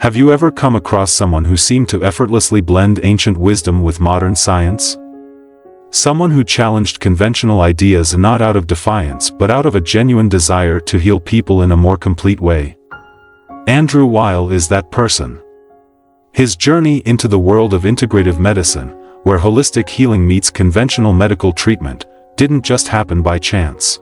Have you ever come across someone who seemed to effortlessly blend ancient wisdom with modern science? Someone who challenged conventional ideas not out of defiance but out of a genuine desire to heal people in a more complete way. Weil is that person. His journey into the world of integrative medicine, where holistic healing meets conventional medical treatment, didn't just happen by chance.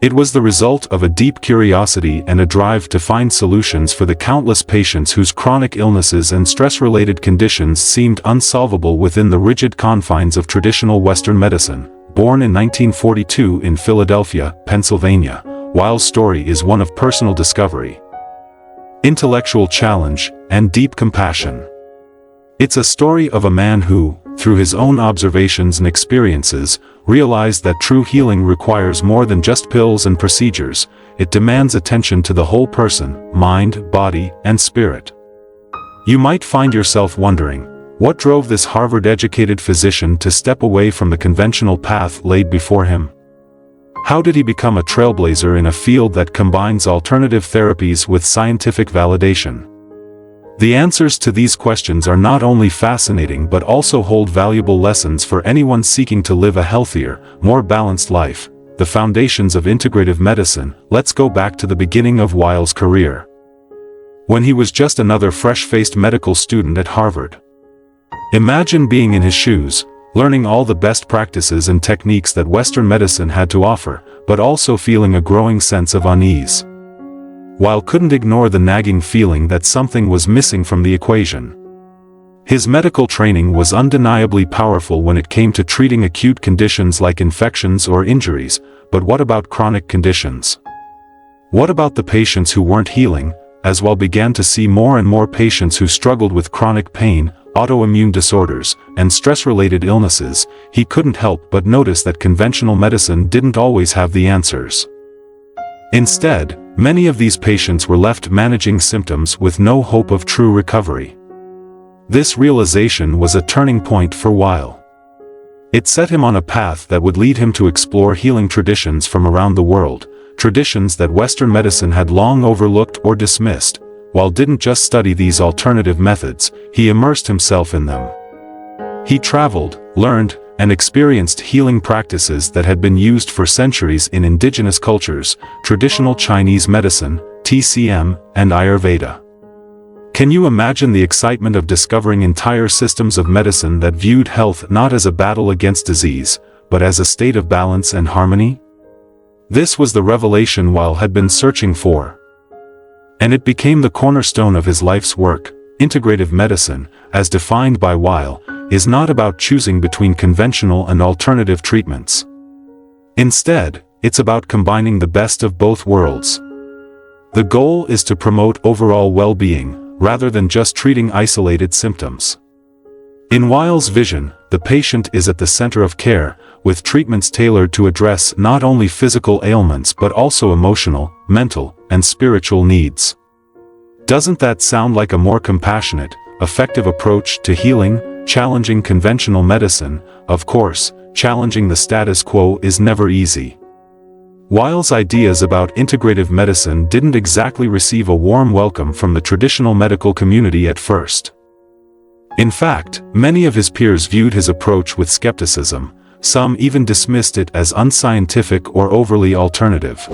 It was the result of a deep curiosity and a drive to find solutions for the countless patients whose chronic illnesses and stress-related conditions seemed unsolvable within the rigid confines of traditional Western medicine. Born in 1942 in Philadelphia, Pennsylvania, Weil's story is one of personal discovery, intellectual challenge, and deep compassion. It's a story of a man who, through his own observations and experiences, realized that true healing requires more than just pills and procedures. It demands attention to the whole person, mind, body, and spirit. You might find yourself wondering, what drove this Harvard-educated physician to step away from the conventional path laid before him? How did he become a trailblazer in a field that combines alternative therapies with scientific validation? The answers to these questions are not only fascinating but also hold valuable lessons for anyone seeking to live a healthier, more balanced life. The foundations of integrative medicine. Let's go back to the beginning of Weil's career, when he was just another fresh-faced medical student at Harvard. Imagine being in his shoes, learning all the best practices and techniques that Western medicine had to offer, but also feeling a growing sense of unease. Weil couldn't ignore the nagging feeling that something was missing from the equation. His medical training was undeniably powerful when it came to treating acute conditions like infections or injuries, but what about chronic conditions? What about the patients who weren't healing? As Weil began to see more and more patients who struggled with chronic pain, autoimmune disorders, and stress-related illnesses, he couldn't help but notice that conventional medicine didn't always have the answers. Instead, many of these patients were left managing symptoms with no hope of true recovery. This realization was a turning point for Weil. It set him on a path that would lead him to explore healing traditions from around the world, traditions that Western medicine had long overlooked or dismissed. Weil didn't just study these alternative methods, he immersed himself in them. He traveled, learned, and experienced healing practices that had been used for centuries in indigenous cultures, traditional Chinese medicine, TCM, and Ayurveda. Can you imagine the excitement of discovering entire systems of medicine that viewed health not as a battle against disease, but as a state of balance and harmony? This was the revelation Weil had been searching for. And it became the cornerstone of his life's work. Integrative medicine, as defined by Weil, is not about choosing between conventional and alternative treatments. Instead, it's about combining the best of both worlds. The goal is to promote overall well-being, rather than just treating isolated symptoms. In Weil's vision, the patient is at the center of care, with treatments tailored to address not only physical ailments but also emotional, mental, and spiritual needs. Doesn't that sound like a more compassionate, effective approach to healing? Challenging conventional medicine? Of course, challenging the status quo is never easy. Weil's ideas about integrative medicine didn't exactly receive a warm welcome from the traditional medical community at first. In fact, many of his peers viewed his approach with skepticism, some even dismissed it as unscientific or overly alternative.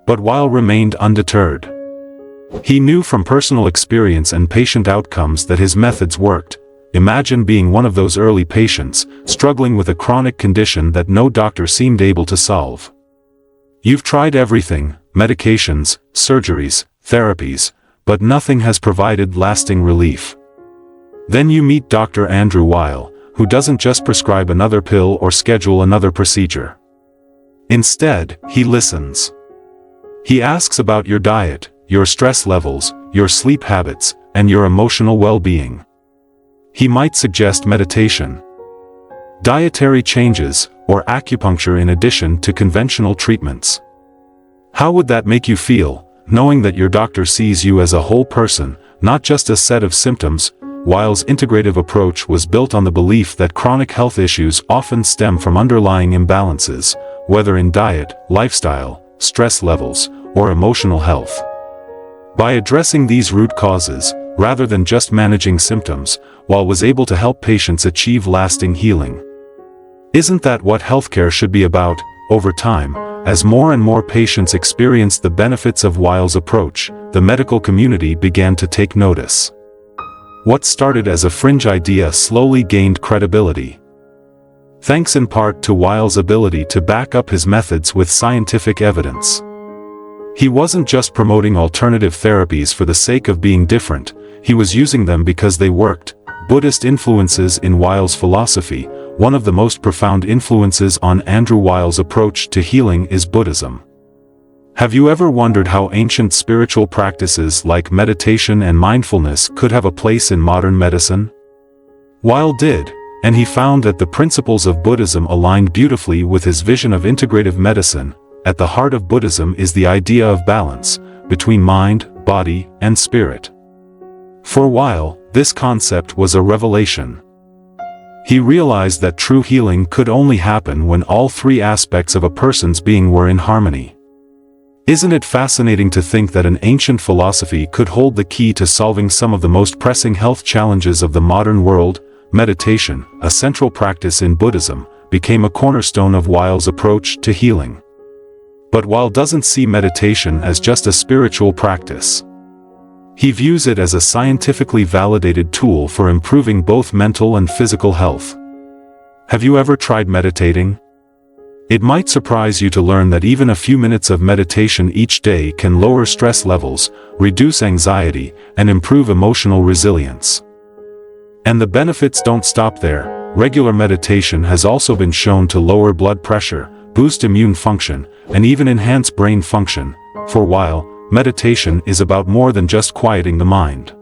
But Weil remained undeterred. He knew from personal experience and patient outcomes that his methods worked. Imagine being one of those early patients, struggling with a chronic condition that no doctor seemed able to solve. You've tried everything, medications, surgeries, therapies, but nothing has provided lasting relief. Then you meet Dr. Weil, who doesn't just prescribe another pill or schedule another procedure. Instead, he listens. He asks about your diet, your stress levels, your sleep habits, and your emotional well-being. He might suggest meditation, dietary changes, or acupuncture in addition to conventional treatments. How would that make you feel, knowing that your doctor sees you as a whole person, not just a set of symptoms? Weil's integrative approach was built on the belief that chronic health issues often stem from underlying imbalances, whether in diet, lifestyle, stress levels, or emotional health. By addressing these root causes, rather than just managing symptoms, Weil was able to help patients achieve lasting healing. Isn't that what healthcare should be about? Over time, as more and more patients experienced the benefits of Weil's approach, the medical community began to take notice. What started as a fringe idea slowly gained credibility. Thanks in part to Weil's ability to back up his methods with scientific evidence. He wasn't just promoting alternative therapies for the sake of being different, he was using them because they worked. Buddhist influences in Weil's philosophy. One of the most profound influences on Andrew Weil's approach to healing is Buddhism. Have you ever wondered how ancient spiritual practices like meditation and mindfulness could have a place in modern medicine? Weil did, and he found that the principles of Buddhism aligned beautifully with his vision of integrative medicine. At the heart of Buddhism is the idea of balance between mind, body, and spirit. For Weil, this concept was a revelation. He realized that true healing could only happen when all three aspects of a person's being were in harmony. Isn't it fascinating to think that an ancient philosophy could hold the key to solving some of the most pressing health challenges of the modern world? Meditation, a central practice in Buddhism, became a cornerstone of Weil's approach to healing. But Weil doesn't see meditation as just a spiritual practice. He views it as a scientifically validated tool for improving both mental and physical health. Have you ever tried meditating? It might surprise you to learn that even a few minutes of meditation each day can lower stress levels, reduce anxiety, and improve emotional resilience. And the benefits don't stop there. Regular meditation has also been shown to lower blood pressure, boost immune function, and even enhance brain function. For Weil, meditation is about more than just quieting the mind.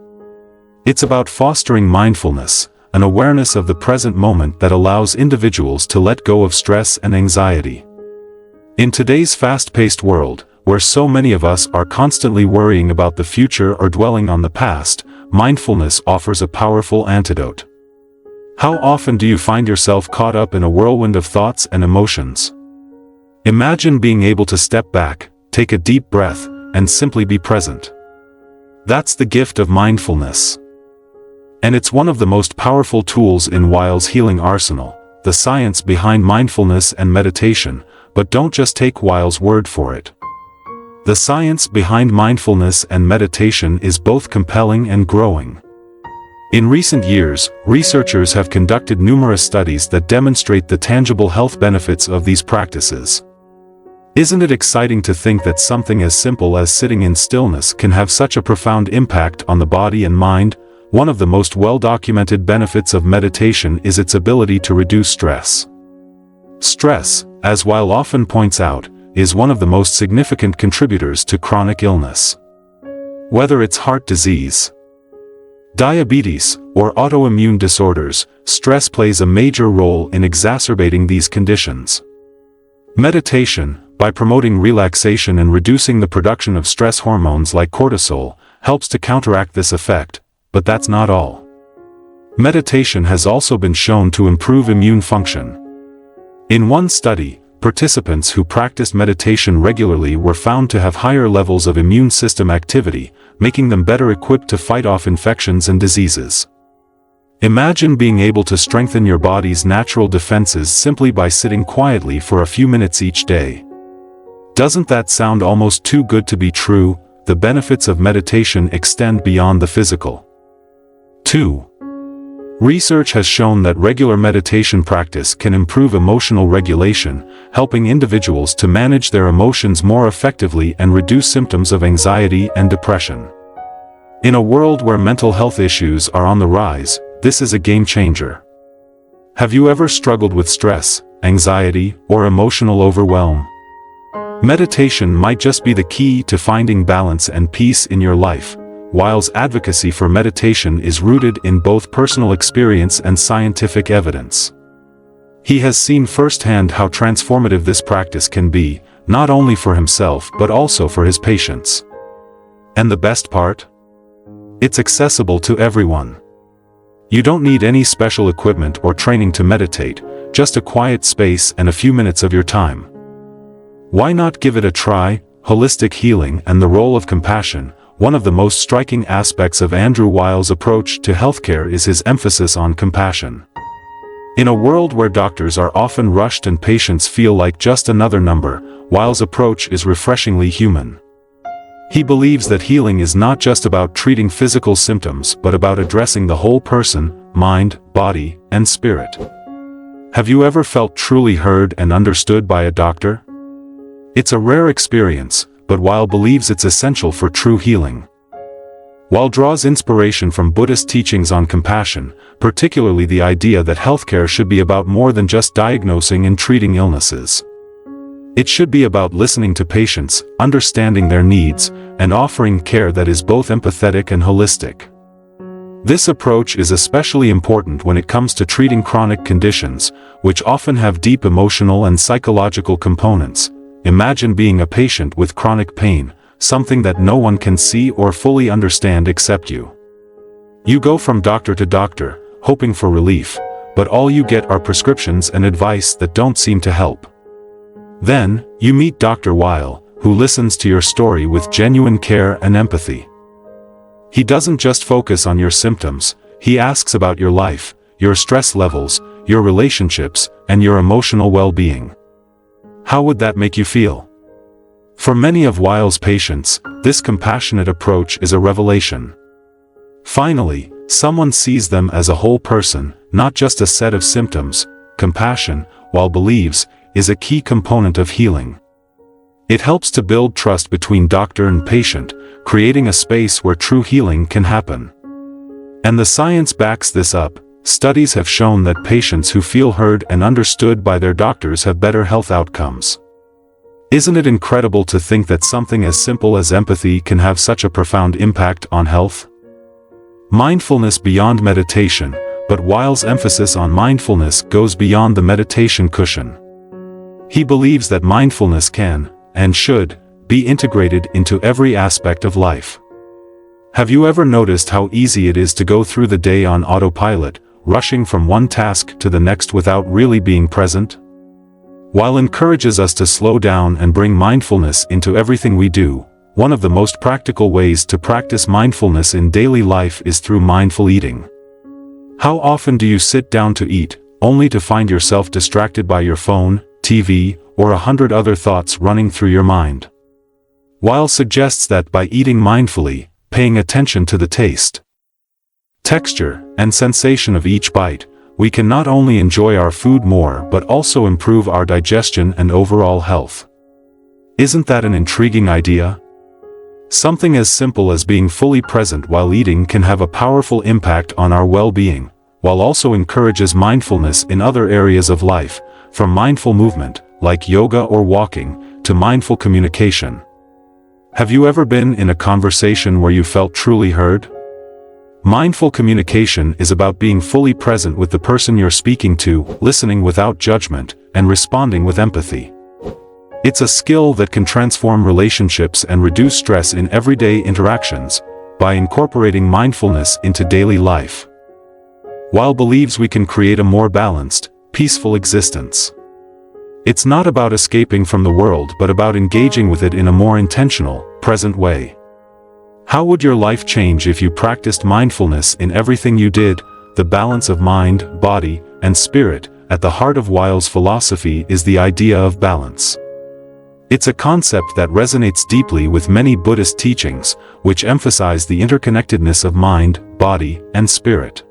It's about fostering mindfulness, an awareness of the present moment that allows individuals to let go of stress and anxiety. In today's fast-paced world, where so many of us are constantly worrying about the future or dwelling on the past, mindfulness offers a powerful antidote. How often do you find yourself caught up in a whirlwind of thoughts and emotions? Imagine being able to step back, take a deep breath, and simply be present. That's the gift of mindfulness. And it's one of the most powerful tools in Weil's healing arsenal, the science behind mindfulness and meditation. But don't just take Weil's word for it. The science behind mindfulness and meditation is both compelling and growing. In recent years, researchers have conducted numerous studies that demonstrate the tangible health benefits of these practices. Isn't it exciting to think that something as simple as sitting in stillness can have such a profound impact on the body and mind? One of the most well-documented benefits of meditation is its ability to reduce stress. Stress, as Weil often points out, is one of the most significant contributors to chronic illness. Whether it's heart disease, diabetes, or autoimmune disorders, stress plays a major role in exacerbating these conditions. Meditation, by promoting relaxation and reducing the production of stress hormones like cortisol, helps to counteract this effect. But that's not all. Meditation has also been shown to improve immune function. In one study, participants who practiced meditation regularly were found to have higher levels of immune system activity, making them better equipped to fight off infections and diseases. Imagine being able to strengthen your body's natural defenses simply by sitting quietly for a few minutes each day. Doesn't that sound almost too good to be true? The benefits of meditation extend beyond the physical. 2. Research has shown that regular meditation practice can improve emotional regulation, helping individuals to manage their emotions more effectively and reduce symptoms of anxiety and depression. In a world where mental health issues are on the rise, this is a game changer. Have you ever struggled with stress, anxiety, or emotional overwhelm? Meditation might just be the key to finding balance and peace in your life. Weil's advocacy for meditation is rooted in both personal experience and scientific evidence. He has seen firsthand how transformative this practice can be, not only for himself but also for his patients. And the best part? It's accessible to everyone. You don't need any special equipment or training to meditate, just a quiet space and a few minutes of your time. Why not give it a try? Holistic healing and the role of compassion. one of the most striking aspects of Andrew Weil's approach to healthcare is his emphasis on compassion. In a world where doctors are often rushed and patients feel like just another number, Weil's approach is refreshingly human. He believes that healing is not just about treating physical symptoms but about addressing the whole person, mind, body, and spirit. Have you ever felt truly heard and understood by a doctor? It's a rare experience, but Weil believes it's essential for true healing. Weil draws inspiration from Buddhist teachings on compassion, particularly the idea that healthcare should be about more than just diagnosing and treating illnesses. It should be about listening to patients, understanding their needs, and offering care that is both empathetic and holistic. This approach is especially important when it comes to treating chronic conditions, which often have deep emotional and psychological components. Imagine being a patient with chronic pain, something that no one can see or fully understand except you. You go from doctor to doctor, hoping for relief, but all you get are prescriptions and advice that don't seem to help. Then, you meet Dr. Weil, who listens to your story with genuine care and empathy. He doesn't just focus on your symptoms, he asks about your life, your stress levels, your relationships, and your emotional well-being. How would that make you feel? For many of Weil's patients, this compassionate approach is a revelation. Finally, someone sees them as a whole person, not just a set of symptoms. Compassion, Weil believes, is a key component of healing. It helps to build trust between doctor and patient, creating a space where true healing can happen. And the science backs this up. Studies have shown that patients who feel heard and understood by their doctors have better health outcomes. Isn't it incredible to think that something as simple as empathy can have such a profound impact on health? Mindfulness beyond meditation, but Weil's emphasis on mindfulness goes beyond the meditation cushion. He believes that mindfulness can, and should, be integrated into every aspect of life. Have you ever noticed how easy it is to go through the day on autopilot, rushing from one task to the next without really being present? Weil encourages us to slow down and bring mindfulness into everything we do. One of the most practical ways to practice mindfulness in daily life is through mindful eating. How often do you sit down to eat, only to find yourself distracted by your phone, TV, or 100 other thoughts running through your mind? Weil suggests that by eating mindfully, paying attention to the taste, texture, and sensation of each bite, we can not only enjoy our food more but also improve our digestion and overall health. Isn't that an intriguing idea? Something as simple as being fully present while eating can have a powerful impact on our well-being, while also encourages mindfulness in other areas of life, from mindful movement, like yoga or walking, to mindful communication. Have you ever been in a conversation where you felt truly heard? Mindful communication is about being fully present with the person you're speaking to, listening without judgment, and responding with empathy. It's a skill that can transform relationships and reduce stress in everyday interactions, by incorporating mindfulness into daily life. Weil believes we can create a more balanced, peaceful existence. It's not about escaping from the world but about engaging with it in a more intentional, present way. How would your life change if you practiced mindfulness in everything you did? The balance of mind, body, and spirit. At the heart of Weil's philosophy is the idea of balance. It's a concept that resonates deeply with many Buddhist teachings, which emphasize the interconnectedness of mind, body, and spirit.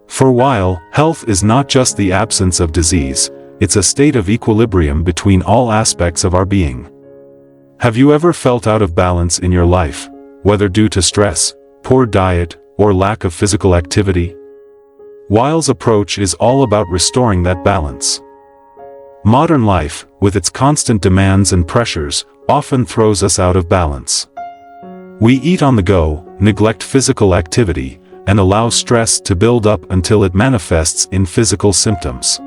For Weil, health is not just the absence of disease, it's a state of equilibrium between all aspects of our being. Have you ever felt out of balance in your life, whether due to stress, poor diet, or lack of physical activity? Weil's approach is all about restoring that balance. Modern life, with its constant demands and pressures, often throws us out of balance. We eat on the go, neglect physical activity, and allow stress to build up until it manifests in physical symptoms.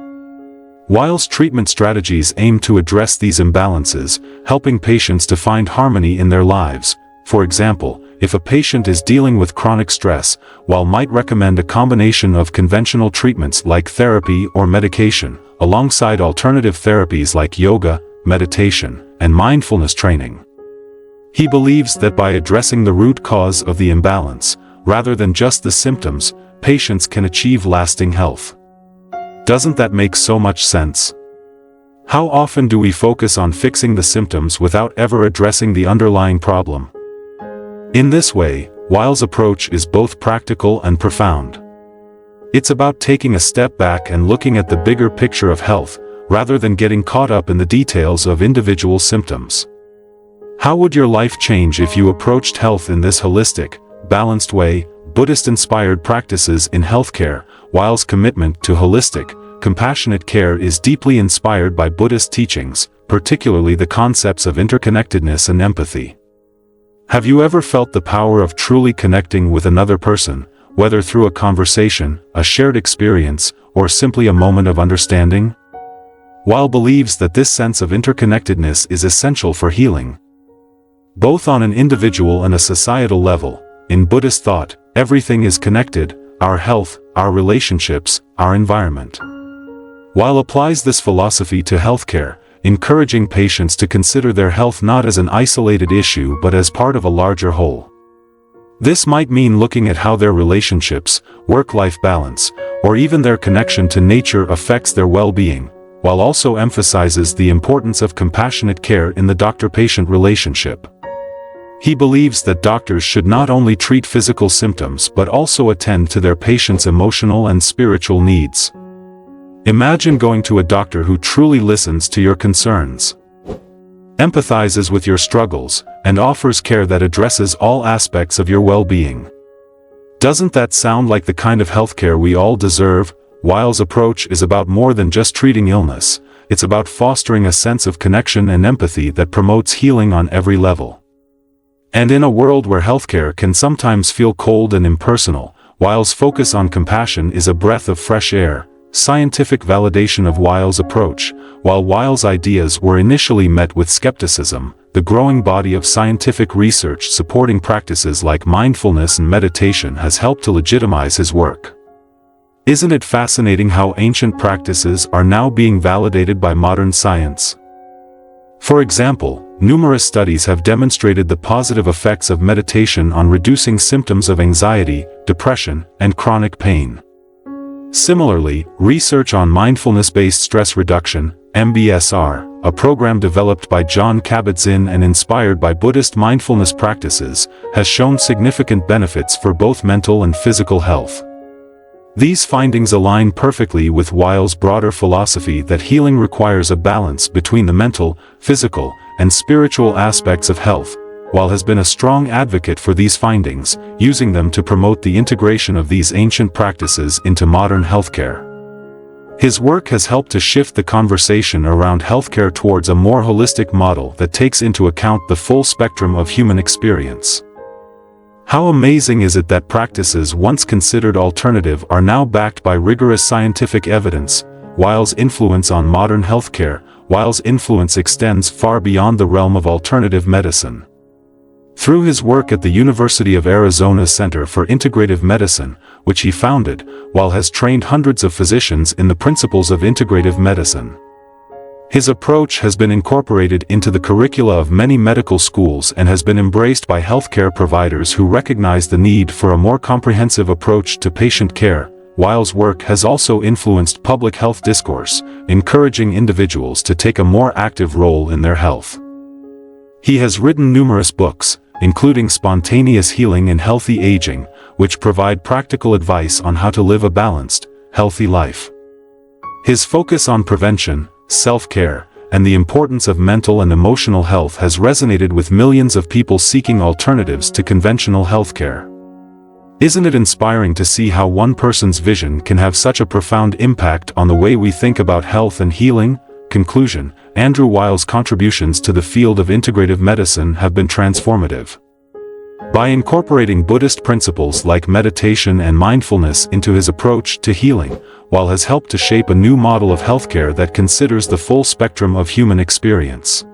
Weil's treatment strategies aim to address these imbalances, helping patients to find harmony in their lives. For example, if a patient is dealing with chronic stress, Weil might recommend a combination of conventional treatments like therapy or medication, alongside alternative therapies like yoga, meditation, and mindfulness training. He believes that by addressing the root cause of the imbalance, rather than just the symptoms, patients can achieve lasting health. Doesn't that make so much sense? How often do we focus on fixing the symptoms without ever addressing the underlying problem? In this way, Weil's approach is both practical and profound. It's about taking a step back and looking at the bigger picture of health, rather than getting caught up in the details of individual symptoms. How would your life change if you approached health in this holistic, balanced way? Buddhist-inspired practices in healthcare. Weil's commitment to holistic, compassionate care is deeply inspired by Buddhist teachings, particularly the concepts of interconnectedness and empathy. Have you ever felt the power of truly connecting with another person, whether through a conversation, a shared experience, or simply a moment of understanding? Weil believes that this sense of interconnectedness is essential for healing. Both on an individual and a societal level, in Buddhist thought, everything is connected: our health, our relationships, our environment. Weil applies this philosophy to healthcare, encouraging patients to consider their health not as an isolated issue but as part of a larger whole. This might mean looking at how their relationships, work-life balance, or even their connection to nature affects their well-being, while also emphasizes the importance of compassionate care in the doctor-patient relationship. He believes that doctors should not only treat physical symptoms but also attend to their patients' emotional and spiritual needs. Imagine going to a doctor who truly listens to your concerns, empathizes with your struggles, and offers care that addresses all aspects of your well-being. Doesn't that sound like the kind of healthcare we all deserve? Weil's approach is about more than just treating illness. It's about fostering a sense of connection and empathy that promotes healing on every level. And in a world where healthcare can sometimes feel cold and impersonal, Weil's focus on compassion is a breath of fresh air. Scientific validation of Weil's approach. While Weil's ideas were initially met with skepticism, the growing body of scientific research supporting practices like mindfulness and meditation has helped to legitimize his work. Isn't it fascinating how ancient practices are now being validated by modern science? For example, numerous studies have demonstrated the positive effects of meditation on reducing symptoms of anxiety, depression, and chronic pain. Similarly, research on mindfulness-based stress reduction, MBSR, a program developed by Jon Kabat-Zinn and inspired by Buddhist mindfulness practices, has shown significant benefits for both mental and physical health. These findings align perfectly with Weil's broader philosophy that healing requires a balance between the mental, physical, and spiritual aspects of health. Weil has been a strong advocate for these findings, using them to promote the integration of these ancient practices into modern healthcare. His work has helped to shift the conversation around healthcare towards a more holistic model that takes into account the full spectrum of human experience. How amazing is it that practices once considered alternative are now backed by rigorous scientific evidence? Weil's influence on modern healthcare. Weil's influence extends far beyond the realm of alternative medicine. Through his work at the University of Arizona Center for Integrative Medicine, which he founded, Weil has trained hundreds of physicians in the principles of integrative medicine. His approach has been incorporated into the curricula of many medical schools and has been embraced by healthcare providers who recognize the need for a more comprehensive approach to patient care. Weil's work has also influenced public health discourse, encouraging individuals to take a more active role in their health. He has written numerous books, including Spontaneous Healing and Healthy Aging, which provide practical advice on how to live a balanced, healthy life. His focus on prevention, self-care, and the importance of mental and emotional health has resonated with millions of people seeking alternatives to conventional healthcare. Isn't it inspiring to see how one person's vision can have such a profound impact on the way we think about health and healing? Conclusion: Andrew Weil's contributions to the field of integrative medicine have been transformative. By incorporating Buddhist principles like meditation and mindfulness into his approach to healing, Weil has helped to shape a new model of healthcare that considers the full spectrum of human experience.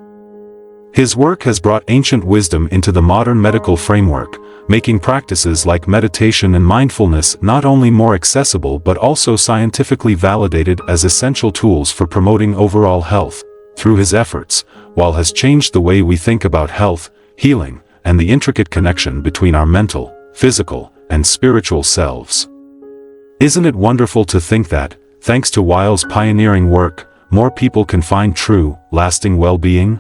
His work has brought ancient wisdom into the modern medical framework, making practices like meditation and mindfulness not only more accessible but also scientifically validated as essential tools for promoting overall health. Through his efforts, Weil has changed the way we think about health, healing, and the intricate connection between our mental, physical, and spiritual selves. Isn't it wonderful to think that, thanks to Weil's pioneering work, more people can find true, lasting well-being?